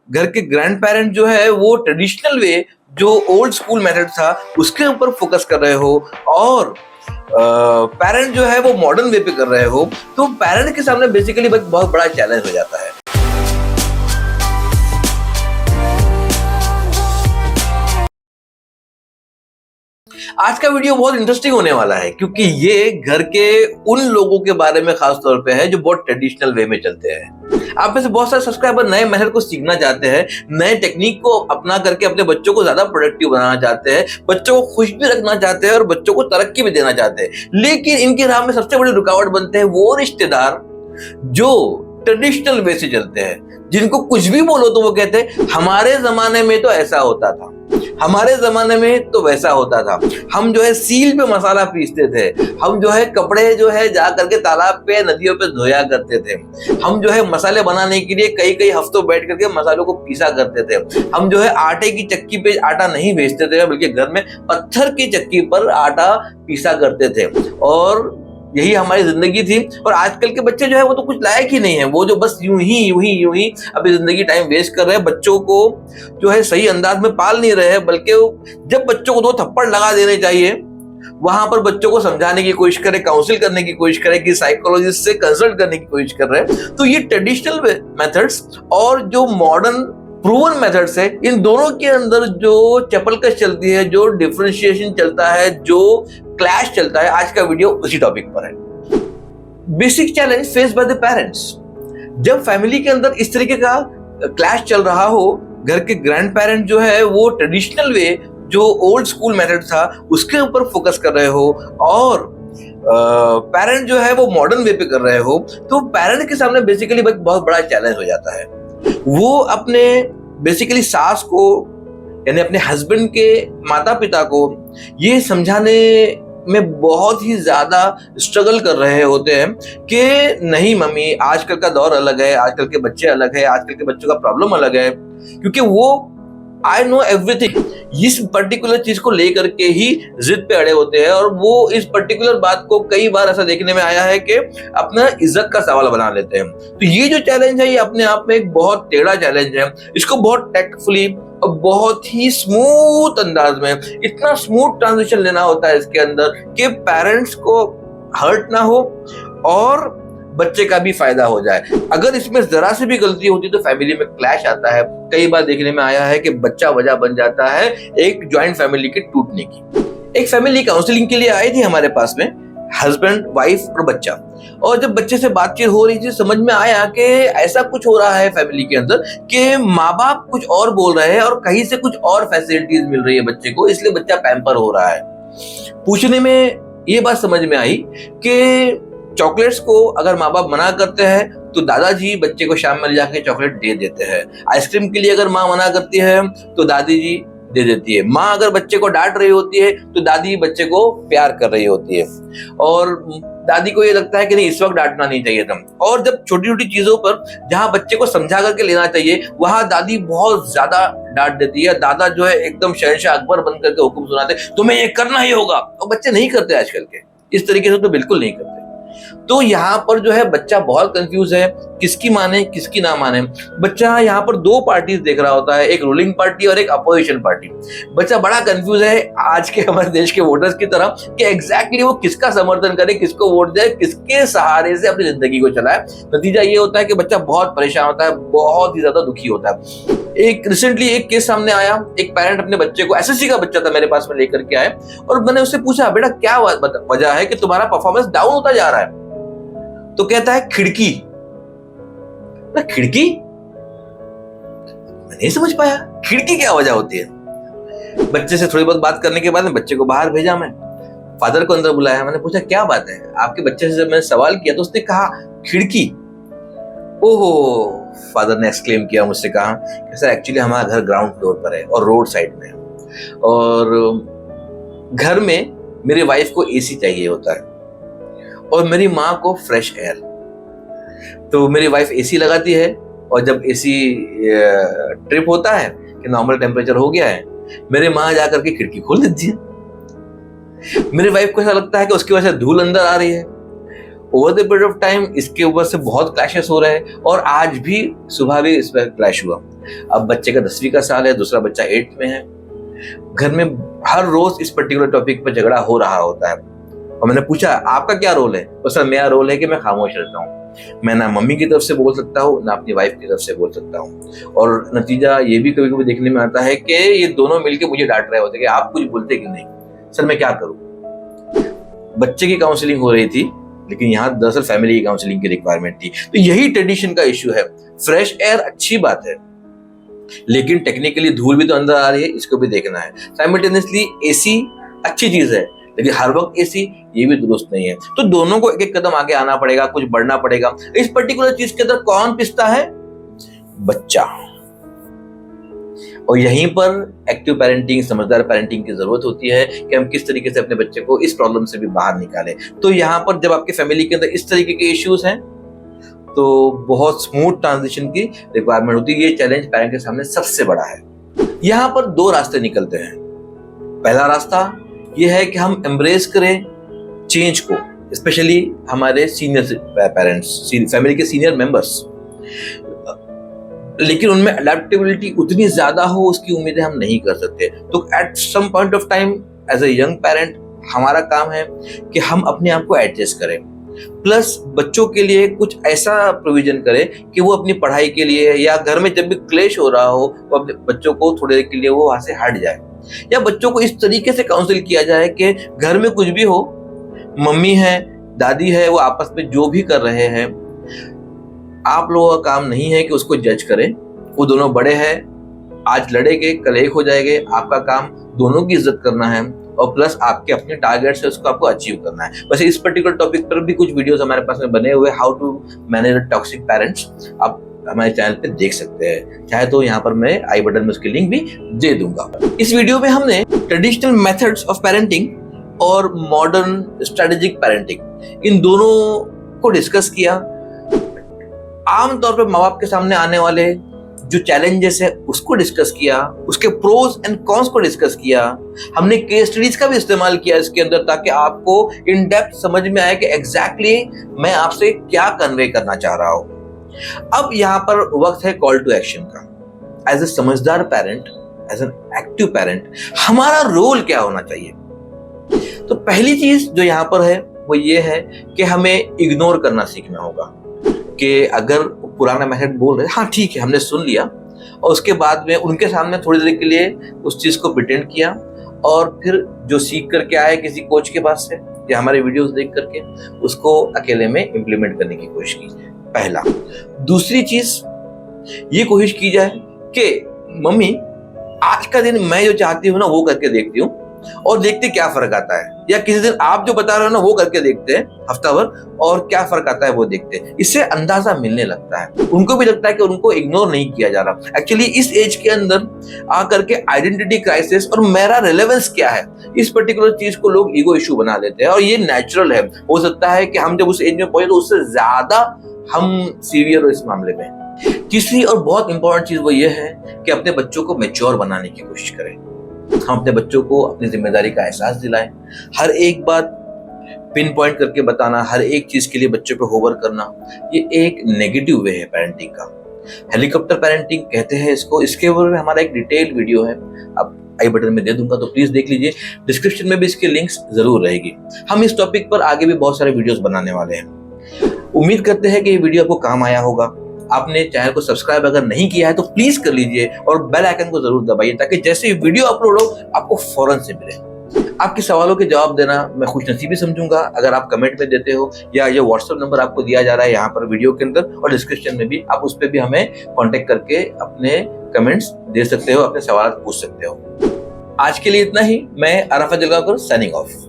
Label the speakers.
Speaker 1: घर के grand parent जो है वो ट्रेडिशनल वे, जो ओल्ड स्कूल मेथड था उसके ऊपर फोकस कर रहे हो, और पेरेंट जो है वो मॉडर्न वे पे कर रहे हो, तो पेरेंट के सामने बेसिकली बहुत बड़ा चैलेंज हो जाता है। आज का वीडियो बहुत इंटरेस्टिंग होने वाला है, क्योंकि ये घर के उन लोगों के बारे में खास तौर पे है जो बहुत ट्रेडिशनल वे में चलते हैं। आप में से बहुत सारे सब्सक्राइबर नए मेथड को सीखना चाहते हैं, नए टेक्निक को अपना करके अपने बच्चों को ज्यादा प्रोडक्टिव बनाना चाहते हैं, बच्चों को खुश भी रखना चाहते हैं और बच्चों को तरक्की भी देना चाहते हैं। लेकिन इनकी राह में सबसे बड़ी रुकावट बनते हैं वो रिश्तेदार जो ट्रेडिशनल वे से चलते हैं, जिनको कुछ भी बोलो तो वो कहते हैं हमारे जमाने में तो ऐसा होता था, हमारे जमाने में तो वैसा होता था, हम जो है सील पे मसाला पीसते थे, हम जो है कपड़े जो है जा करके तालाब पे नदियों पे धोया करते थे, हम जो है मसाले बनाने के लिए कई कई हफ्तों बैठ करके मसालों को पीसा करते थे, हम जो है आटे की चक्की पे आटा नहीं बेचते थे बल्कि घर में पत्थर की चक्की पर आटा पीसा करते थे, और यही हमारी जिंदगी थी। और आजकल के बच्चे जो है वो तो कुछ लायक ही नहीं है, वो जो बस यूं ही अपनी जिंदगी टाइम वेस्ट कर रहे हैं, बच्चों को जो है सही अंदाज में पाल नहीं रहे हैं, बल्कि जब बच्चों को 2 थप्पड़ लगा देने चाहिए वहां पर बच्चों को समझाने की कोशिश करे, काउंसिल करने की कोशिश करे, कि साइकोलॉजिस्ट से कंसल्ट करने की कोशिश कर रहे हैं। तो ये ट्रेडिशनल मेथड्स और जो मॉडर्न प्रूवन मेथड्स है, इन दोनों के अंदर जो चपलकश चलती है, जो डिफरेंशिएशन चलता है, जो क्लैश चलता है, आज का वीडियो उसी टॉपिक पर है। Basic challenge face by the parents. जब फैमिली के अंदर इस तरीके का क्लैश चल रहा हो, घर के ग्रैंड पेरेंट जो है वो ट्रेडिशनल वे, जो ओल्ड स्कूल मेथड था उसके ऊपर फोकस कर रहे हो, और पेरेंट जो है वो मॉडर्न वे पे कर रहे हो, तो पेरेंट के सामने बेसिकली बहुत बड़ा चैलेंज हो जाता है। वो अपने बेसिकली सास को, यानी अपने हस्बैंड के माता पिता को ये समझाने में बहुत ही ज्यादा स्ट्रगल कर रहे होते हैं कि नहीं मम्मी, आजकल का दौर अलग है, आजकल के बच्चे अलग है, आजकल के बच्चों का प्रॉब्लम अलग है, क्योंकि वो आई नो एवरीथिंग इस पर्टिकुलर चीज को लेकर के ही जिद पे अड़े होते हैं, और वो इस पर्टिकुलर बात को कई बार ऐसा देखने में आया है कि अपना इज्जत का सवाल बना लेते हैं। तो ये जो चैलेंज है ये अपने आप में एक बहुत टेढ़ा चैलेंज है। इसको बहुत टैक्टफुली और बहुत ही स्मूथ अंदाज में, इतना स्मूथ ट्रांजिशन लेना होता है इसके अंदर कि पेरेंट्स को हर्ट ना हो और बच्चे का भी फायदा हो जाए। अगर इसमें जरा सी भी गलती होती तो फैमिली में क्लैश आता है। कई बार देखने में आया है कि बच्चा वजह बन जाता है एक ज्वाइंट फैमिली के टूटने की। एक फैमिली काउंसलिंग के लिए आई थी हमारे पास में, हस्बैंड, वाइफ और बच्चा, और जब बच्चे से बातचीत हो रही थी समझ में आया कि ऐसा कुछ हो रहा है फैमिली के अंदर कि माँ बाप कुछ और बोल रहे हैं और कहीं से कुछ और फैसिलिटीज मिल रही है बच्चे को, इसलिए बच्चा पैम्पर हो रहा है। पूछने में ये बात समझ में आई कि चॉकलेट्स को अगर माँ बाप मना करते हैं तो दादाजी बच्चे को शाम में ले जाके चॉकलेट दे देते हैं। आइसक्रीम के लिए अगर माँ मना करती है तो दादी जी दे देती है। माँ अगर बच्चे को डांट रही होती है तो दादी बच्चे को प्यार कर रही होती है, और दादी को ये लगता है कि नहीं इस वक्त डांटना नहीं चाहिए था। और जब छोटी छोटी चीजों पर जहाँ बच्चे को समझा करके लेना चाहिए वहां दादी बहुत ज्यादा डांट देती है। दादा जो है एकदम शहंशाह अकबर बन करके हुक्म सुनाते, तुम्हें ये करना ही होगा, और बच्चे नहीं करते आजकल के, इस तरीके से तो बिल्कुल नहीं करते। तो यहाँ पर जो है बच्चा बहुत कंफ्यूज है, किसकी माने किसकी ना माने। बच्चा यहाँ पर 2 पार्टीज देख रहा होता है, एक रूलिंग पार्टी और एक अपोजिशन पार्टी। बच्चा बड़ा कंफ्यूज है आज के हमारे देश के वोटर्स की तरह कि एग्जैक्टली वो किसका समर्थन करे, किसको वोट दे, किसके सहारे से अपनी जिंदगी को चलाए। नतीजा ये होता है कि बच्चा बहुत परेशान होता है, बहुत ही ज्यादा दुखी होता है। एक रिसेंटली एक केस सामने आया, एक पेरेंट अपने बच्चे को, एसएससी का बच्चा था, मेरे पास में लेकर के आए, और मैंने उससे पूछा बेटा क्या वजह है कि तुम्हारा परफॉर्मेंस डाउन होता जा रहा है। तो कहता है खिड़की। खिड़की? मैं नहीं समझ पाया खिड़की क्या वजह होती है। बच्चे से थोड़ी बहुत बात करने के बाद में बच्चे को बाहर भेजा, मैं फादर को अंदर बुलाया, मैंने पूछा क्या बात है आपके बच्चे से। जब मैंने सवाल किया तो उसने कहा खिड़की। ओहो, फादर ने एक्सक्लेम किया, मुझसे कहा कि सर एक्चुअली हमारा घर ग्राउंड फ्लोर पर है और रोड साइड में है, और घर में मेरी वाइफ को एसी चाहिए होता है और मेरी माँ को फ्रेश एयर। तो मेरी वाइफ एसी लगाती है, और जब एसी ट्रिप होता है कि नॉर्मल टेम्परेचर हो गया है, मेरी माँ जाकर के खिड़की खोल देती है। मेरी वाइफ को ऐसा लगता है कि उसकी वजह से धूल अंदर आ रही है, over the period of time इसके ऊपर से बहुत क्लैशेस हो रहे हैं और आज भी सुबह भी इस पर क्लैश हुआ। अब बच्चे का 10वीं का साल है, दूसरा बच्चा 8th में है। घर में हर रोज इस पर्टिकुलर टॉपिक पर झगड़ा हो रहा होता है और मैंने पूछा आपका क्या रोल है? तो सर मेरा रोल है कि मैं खामोश रहता हूँ। मैं ना मम्मी की तरफ से बोल सकता हूँ ना अपनी वाइफ की तरफ से बोल सकता हूँ और नतीजा ये भी कभी कभी देखने में आता है कि ये दोनों मिलके मुझे डांट रहे होते कि आप कुछ बोलते क्यों नहीं। सर मैं क्या करूँ? बच्चे की काउंसलिंग हो रही थी लेकिन यहाँ दरअसल फैमिली की काउंसलिंग की रिक्वायरमेंट थी। तो यही ट्रेडिशन का इश्यू है। फ्रेश एयर अच्छी बात है लेकिन टेक्निकली धूल भी तो अंदर आ रही है, इसको भी देखना है। साइमल्टेनियसली एसी अच्छी चीज है लेकिन हर वक्त एसी ये भी दुरुस्त नहीं है। तो दोनों को एक एक कदम आगे आना पड़ेगा, कुछ बढ़ना पड़ेगा। इस पर्टिकुलर चीज के अंदर कौन पिसता है? बच्चा। और यहीं पर एक्टिव पेरेंटिंग, समझदार पेरेंटिंग की जरूरत होती है कि हम किस तरीके से अपने बच्चे को इस प्रॉब्लम से भी बाहर निकालें। तो यहाँ पर जब आपकी फैमिली के अंदर इस तरीके के इश्यूज हैं तो बहुत स्मूथ ट्रांजिशन की रिक्वायरमेंट होती है। ये चैलेंज पेरेंट के सामने सबसे बड़ा है। यहाँ पर 2 रास्ते निकलते हैं। पहला रास्ता ये है कि हम एम्ब्रेस करें चेंज को, स्पेशली हमारे सीनियर पेरेंट्स, फैमिली के सीनियर मेंबर्स, लेकिन उनमें अडेप्टेबिलिटी उतनी ज्यादा हो उसकी उम्मीदें हम नहीं कर सकते। तो at some point of time as a young parent हमारा काम है कि हम अपने आप को एडजस्ट करें, प्लस बच्चों के लिए कुछ ऐसा प्रोविजन करें कि वो अपनी पढ़ाई के लिए या घर में जब भी क्लेश हो रहा हो वो अपने बच्चों को थोड़ी देर के लिए वो वहां से हट जाए, या बच्चों को इस तरीके से काउंसिल किया जाए कि घर में कुछ भी हो, मम्मी है दादी है वो आपस में जो भी कर रहे हैं आप लोगों का काम नहीं है कि उसको जज करें। वो दोनों बड़े हैं, आज लड़ेंगे कल एक हो जाएंगे। आपका काम दोनों की इज्जत करना है और प्लस आपके अपने टारगेट्स है उसको आपको अचीव करना है। वैसे इस पर्टिकुलर टॉपिक पर भी कुछ वीडियोस हमारे पास में बने हुए, how to manage toxic parents, आप हमारे चैनल पे देख सकते हैं। चाहे तो यहाँ पर मैं आई बटन में उसकी लिंक भी दे दूंगा। इस वीडियो में हमने ट्रेडिशनल मेथड्स ऑफ पेरेंटिंग और मॉडर्न स्ट्रेटेजिक पेरेंटिंग इन दोनों को डिस्कस किया। आमतौर पर माँ बाप के सामने आने वाले जो चैलेंजेस है उसको डिस्कस किया, उसके प्रोज एंड कॉन्स को डिस्कस किया। हमने केस स्टडीज का भी इस्तेमाल किया इसके अंदर ताकि आपको इन डेप्थ समझ में आए कि एग्जैक्टली मैं आपसे क्या कन्वे करना चाह रहा हूं। अब यहाँ पर वक्त है कॉल टू एक्शन का। एज ए समझदार parent, as an active parent हमारा रोल क्या होना चाहिए? तो पहली चीज जो यहाँ पर है वो ये है कि हमें इग्नोर करना सीखना होगा कि अगर पुराना मेथड बोल रहे हाँ ठीक है हमने सुन लिया और उसके बाद में उनके सामने थोड़ी देर के लिए उस चीज को प्रिटेंड किया और फिर जो सीख करके आए किसी कोच के पास से या हमारे वीडियोस देख करके उसको अकेले में इम्प्लीमेंट करने की कोशिश की। पहला। दूसरी चीज ये कोशिश की जाए कि मम्मी आज का दिन मैं जो चाहती हूँ ना वो करके देखती हूँ और देखते क्या फर्क आता है, या किसी दिन आप जो बता रहे हो ना वो करके देखते हैं हफ्ता भर और क्या फर्क आता है वो देखते हैं। इससे अंदाजा मिलने लगता है, उनको भी लगता है कि उनको इग्नोर नहीं किया जा रहा। एक्चुअली इस एज के अंदर आकर के आइडेंटिटी क्राइसिस और मेरा रिलेवेंस क्या है इस पर्टिकुलर चीज को लोग ईगो इशू बना लेते हैं और ये नेचुरल है। हो सकता है कि हम जब उस एज में पहुंचे तो उससे ज्यादा हम सीवियर हो इस मामले में। तीसरी और बहुत इंपॉर्टेंट चीज वो ये है कि अपने बच्चों को मैच्योर बनाने की कोशिश करें। हम अपने बच्चों को अपनी जिम्मेदारी का एहसास दिलाएं। हर एक बात पिन पॉइंट करके बताना, हर एक चीज के लिए बच्चों पे होवर करना, ये एक नेगेटिव वे है पेरेंटिंग का। हेलीकॉप्टर पेरेंटिंग कहते हैं इसको। इसके ऊपर हमारा एक डिटेल्ड वीडियो है, आप आई बटन में दे दूंगा तो प्लीज देख लीजिए। डिस्क्रिप्शन में भी इसकी लिंक्स जरूर रहेगी। हम इस टॉपिक पर आगे भी बहुत सारे वीडियोस बनाने वाले हैं। उम्मीद करते हैं कि ये वीडियो आपको काम आया होगा। आपने चैनल को सब्सक्राइब अगर नहीं किया है तो प्लीज कर लीजिए और बेल आइकन को जरूर दबाइए ताकि जैसे ही वीडियो अपलोड हो आपको फौरन से मिले। आपके सवालों के जवाब देना मैं खुशनसीबी समझूंगा अगर आप कमेंट में देते हो, या ये व्हाट्सएप नंबर आपको दिया जा रहा है यहाँ पर वीडियो के अंदर और डिस्क्रिप्शन में भी, आप उस पर भी हमें कॉन्टेक्ट करके अपने कमेंट्स दे सकते हो, अपने सवाल पूछ सकते हो। आज के लिए इतना ही। मैं अराफत जलगांवकर साइनिंग ऑफ।